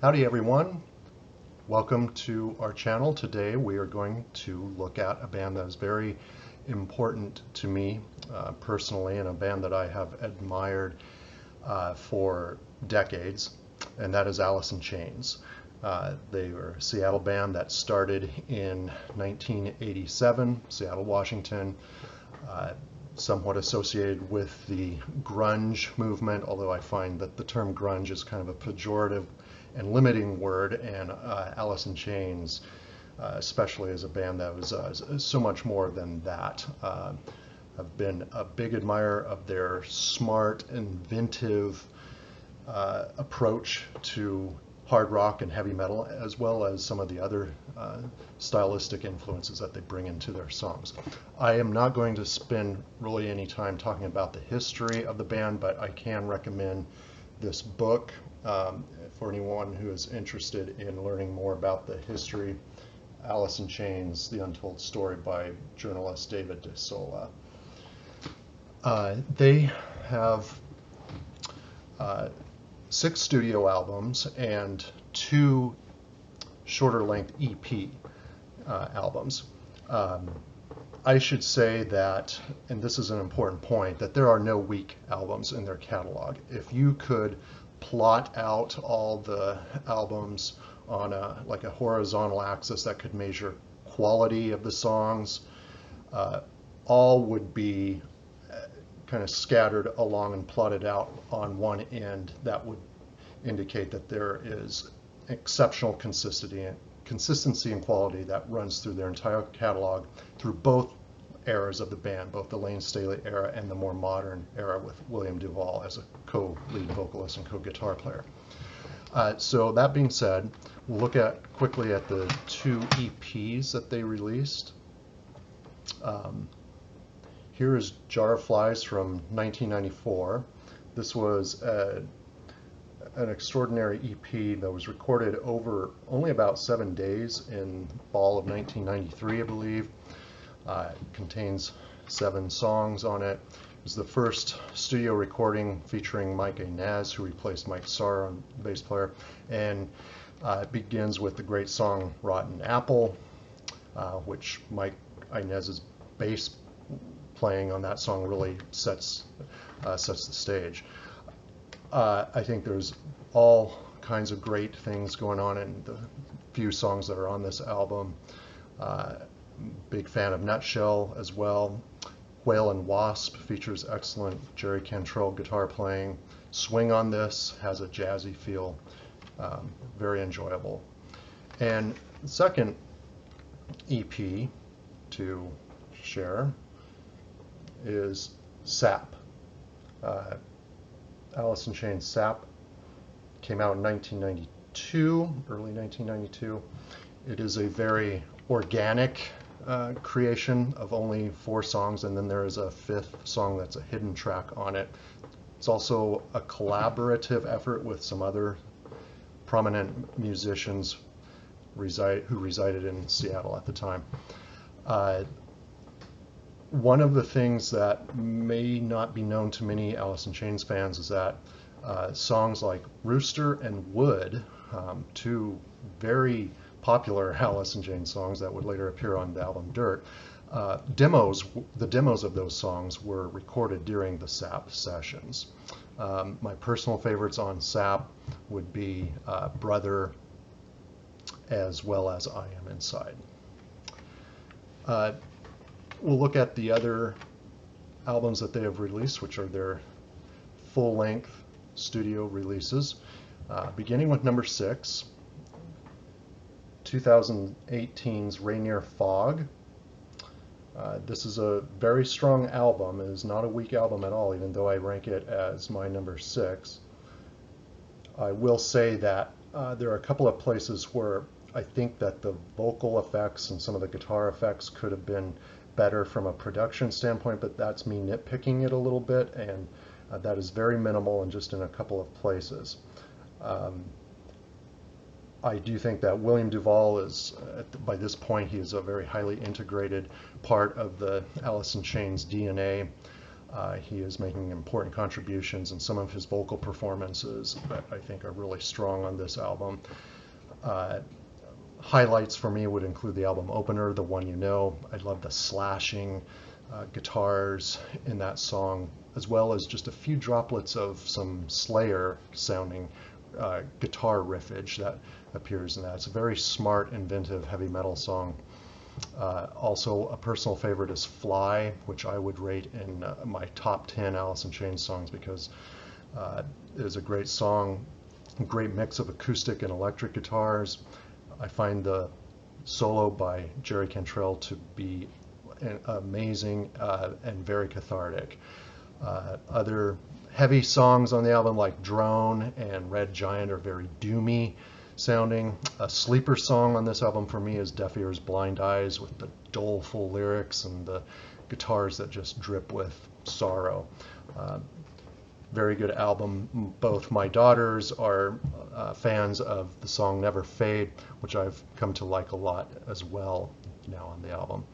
Howdy everyone, welcome to our channel. Today we are going to look at a band that is very important to me personally, and a band that I have admired for decades, and that is Alice in Chains. They were a Seattle band that started in 1987, Seattle, Washington, somewhat associated with the grunge movement, although I find that the term grunge is kind of a pejorative and limiting word, and Alice in Chains, especially as a band that was so much more than that. I've been a big admirer of their smart, inventive approach to hard rock and heavy metal, as well as some of the other stylistic influences that they bring into their songs. I am not going to spend really any time talking about the history of the band, but I can recommend this book for anyone who is interested in learning more about the history. Alice in Chains, The Untold Story by journalist David De Sola. They have 6 studio albums and 2 shorter length EP albums. I should say that, and this is an important point, that there are no weak albums in their catalog. If you could plot out all the albums on like a horizontal axis that could measure quality of the songs, all would be kind of scattered along and plotted out on one end. That would indicate that there is exceptional consistency and quality that runs through their entire catalog, through both eras of the band, both the Lane Staley era and the more modern era with William Duvall as a co-lead vocalist and co-guitar player. So that being said, we'll look quickly at the 2 EPs that they released. Here is Jar of Flies from 1994. This was an extraordinary EP that was recorded over only about 7 days in fall of 1993, I believe. It contains 7 songs on it. It was the first studio recording featuring Mike Inez, who replaced Mike Starr on bass player, and it begins with the great song Rotten Apple, which Mike Inez's bass playing on that song really sets the stage. I think there's all kinds of great things going on in the few songs that are on this album. Big fan of Nutshell as well. Whale and Wasp features excellent Jerry Cantrell guitar playing. Swing on This has a jazzy feel, very enjoyable. And the second EP to share is Sap. Alice in Chains Sap came out in 1992, early 1992. It is a very organic creation of only 4 songs, and then there is a 5th song that's a hidden track on it. It's also a collaborative effort with some other prominent musicians who resided in Seattle at the time. One of the things that may not be known to many Alice in Chains fans is that songs like Rooster and Wood, 2 very popular Alice in Chains songs that would later appear on the album Dirt, the demos of those songs were recorded during the Sap sessions. My personal favorites on Sap would be Brother, as well as I Am Inside. We'll look at the other albums that they have released, which are their full-length studio releases, beginning with number 6, 2018's Rainier Fog. This is a very strong album. It is not a weak album at all, even though I rank it as my number 6. I will say that there are a couple of places where I think that the vocal effects and some of the guitar effects could have been better from a production standpoint, but that's me nitpicking it a little bit, and that is very minimal and just in a couple of places. I do think that William Duvall is, by this point, he is a very highly integrated part of the Alice in Chains DNA. He is making important contributions, and some of his vocal performances that I think are really strong on this album. Highlights for me would include the album opener, The One You Know. I love the slashing guitars in that song, as well as just a few droplets of some Slayer sounding guitar riffage that appears in that. It's a very smart, inventive heavy metal song. Also, a personal favorite is Fly, which I would rate in my top 10 Alice in Chains songs, because it is a great song, a great mix of acoustic and electric guitars. I find the solo by Jerry Cantrell to be amazing and very cathartic. Other heavy songs on the album like Drone and Red Giant are very doomy sounding. A sleeper song on this album for me is Deaf Ears Blind Eyes, with the doleful lyrics and the guitars that just drip with sorrow. Very good album. Both my daughters are fans of the song Never Fade, which I've come to like a lot as well now on the album.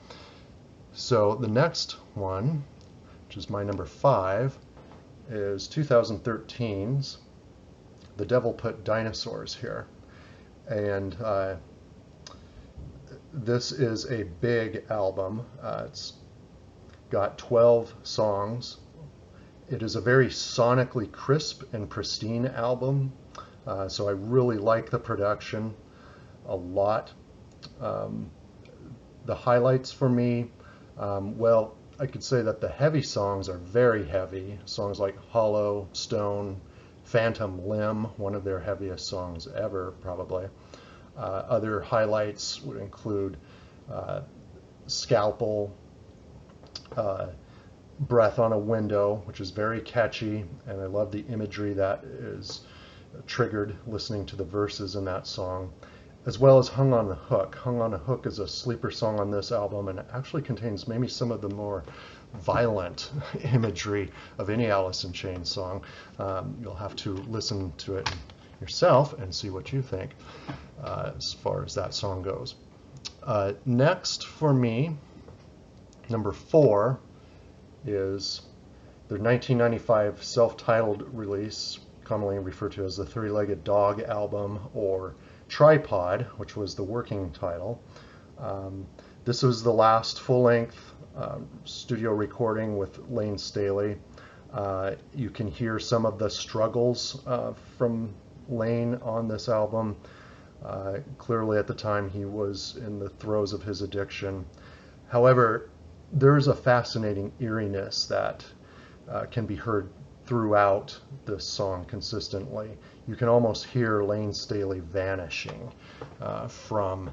So the next one, which is my number 5, is 2013's The Devil Put Dinosaurs Here. And this is a big album. It's got 12 songs. It is a very sonically crisp and pristine album, so I really like the production a lot. The highlights for me, well, I could say that the heavy songs are very heavy. Songs like Hollow, Stone, Phantom Limb, one of their heaviest songs ever, probably. Other highlights would include Scalpel, Breath on a Window, which is very catchy, and I love the imagery that is triggered listening to the verses in that song, as well as Hung on a Hook. Hung on a Hook is a sleeper song on this album, and it actually contains maybe some of the more violent imagery of any Alice in Chains song. You'll have to listen to it yourself and see what you think as far as that song goes. Next for me, number 4, is their 1995 self-titled release, commonly referred to as the Three-Legged Dog album, or Tripod, which was the working title. This was the last full-length studio recording with Lane Staley. You can hear some of the struggles from Lane on this album. Clearly at the time he was in the throes of his addiction. However, there is a fascinating eeriness that can be heard throughout this song consistently. You can almost hear Lane Staley vanishing from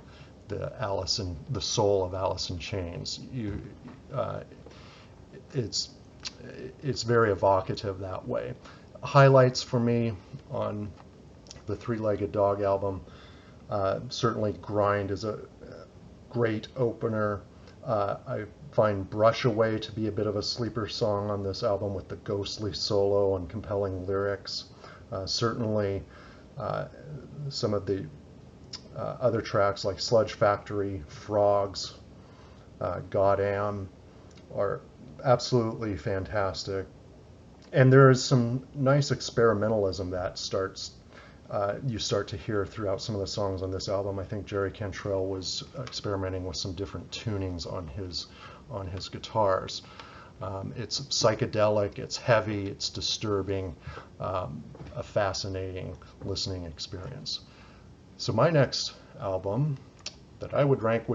the soul of Alice in Chains. It's very evocative that way. Highlights for me on the Three-Legged Dog album, certainly Grind is a great opener. I find Brush Away to be a bit of a sleeper song on this album, with the ghostly solo and compelling lyrics. Certainly some of the other tracks like Sludge Factory, Frogs, Goddamn are absolutely fantastic. And there is some nice experimentalism that you start to hear throughout some of the songs on this album. I think Jerry Cantrell was experimenting with some different tunings on his guitars. It's psychedelic, it's heavy, it's disturbing, a fascinating listening experience. So my next album that I would rank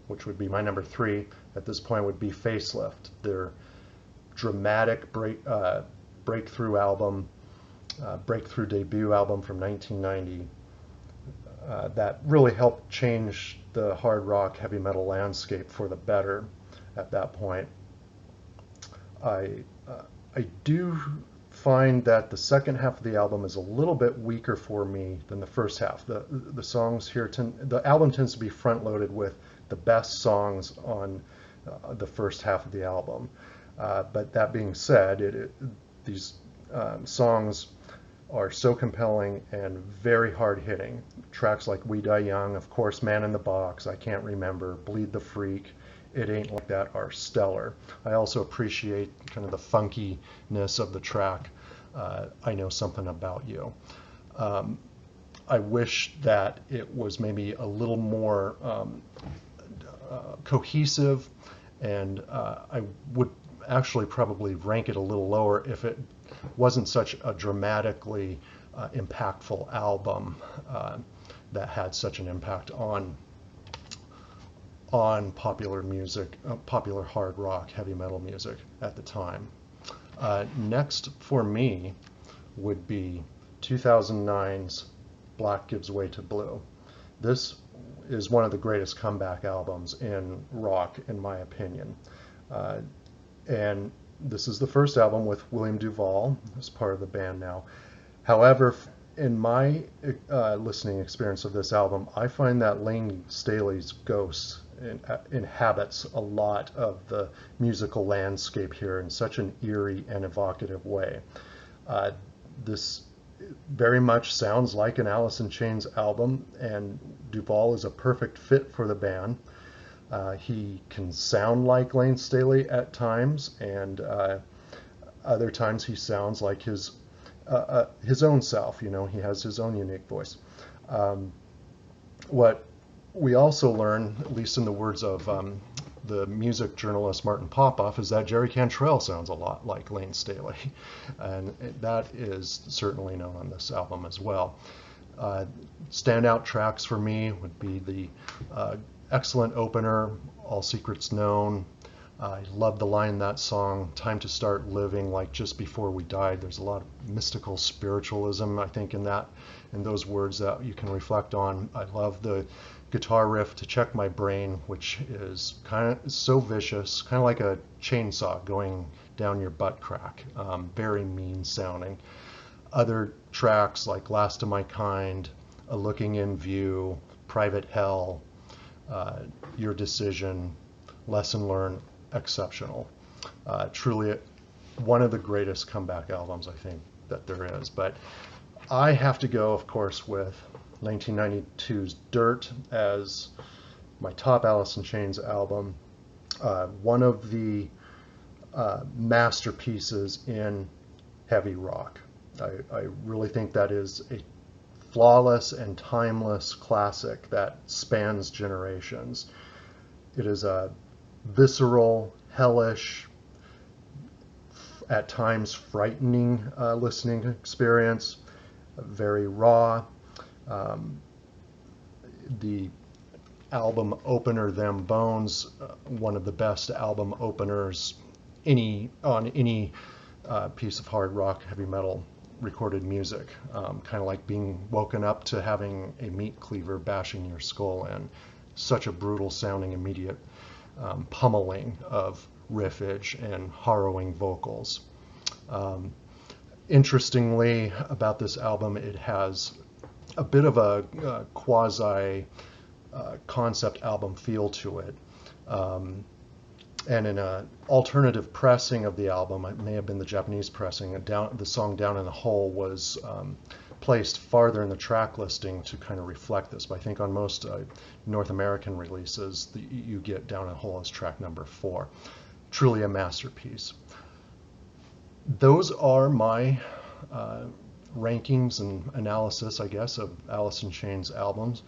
which would be my number 3 at this point, would be Facelift, their dramatic breakthrough album, breakthrough debut album from 1990 that really helped change the hard rock heavy metal landscape for the better at that point. I do find that the second half of the album is a little bit weaker for me than the first half. The songs here the album tends to be front loaded with the best songs on the first half of the album. But that being said, these songs are so compelling and very hard-hitting. Tracks like We Die Young, of course, Man in the Box, I Can't Remember, Bleed the Freak, It Ain't Like That are stellar. I also appreciate kind of the funkiness of the track, I Know Something About You. I wish that it was maybe a little more cohesive, and I would actually probably rank it a little lower if it wasn't such a dramatically impactful album that had such an impact on popular music, popular hard rock, heavy metal music at the time. Next for me would be 2009's Black Gives Way to Blue. This is one of the greatest comeback albums in rock, in my opinion. And this is the first album with William Duvall as part of the band now. However, in my listening experience of this album, I find that Lane Staley's Ghosts inhabits a lot of the musical landscape here in such an eerie and evocative way. This very much sounds like an Alice in Chains album, and Duvall is a perfect fit for the band. He can sound like Lane Staley at times, and other times he sounds like his own self. You know, he has his own unique voice. What we also learn, at least in the words of the music journalist Martin Popoff, is that Jerry Cantrell sounds a lot like Lane Staley, and that is certainly known on this album as well. Standout tracks for me would be the excellent opener, All Secrets Known. I love the line in that song, Time to Start Living Like Just Before We Died. There's a lot of mystical spiritualism, I think, in those words that you can reflect on. I love the guitar riff, To Check My Brain, which is kind of so vicious, kind of like a chainsaw going down your butt crack. Very mean sounding. Other tracks like Last of My Kind, A Looking in View, Private Hell, Your Decision, Lesson Learned, exceptional. Truly one of the greatest comeback albums, I think, that there is. But I have to go, of course, with 1992's Dirt as my top Alice in Chains album. One of the masterpieces in heavy rock. I really think that is a flawless and timeless classic that spans generations. It is a visceral, hellish, at times frightening listening experience, very raw. The album opener, Them Bones, one of the best album openers on any piece of hard rock, heavy metal recorded music. Kind of like being woken up to having a meat cleaver bashing your skull in. Such a brutal sounding immediate pummeling of riffage and harrowing vocals. Interestingly about this album, it has a bit of a quasi concept album feel to it. And in an alternative pressing of the album, it may have been the Japanese pressing, the song Down in the Hole was placed farther in the track listing to kind of reflect this. But I think on most North American releases, you get Down in the Hole as track number 4. Truly a masterpiece. Those are my rankings and analysis, I guess, of Alice in Chains albums.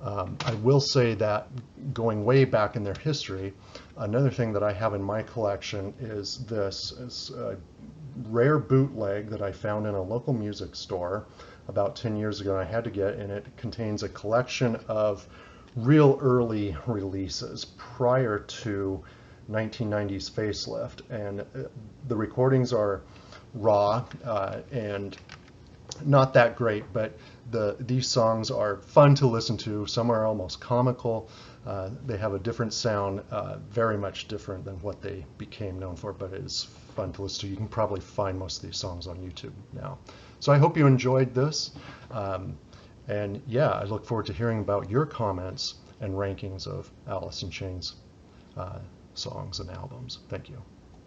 I will say that going way back in their history, another thing that I have in my collection is this a rare bootleg that I found in a local music store about 10 years ago, and I had to get, and it contains a collection of real early releases prior to 1990's Facelift, and the recordings are raw and not that great, but these songs are fun to listen to. Some are almost comical. They have a different sound, very much different than what they became known for, but it is fun to listen to. You can probably find most of these songs on YouTube now. So I hope you enjoyed this. And yeah, I look forward to hearing about your comments and rankings of Alice in Chains songs and albums. Thank you.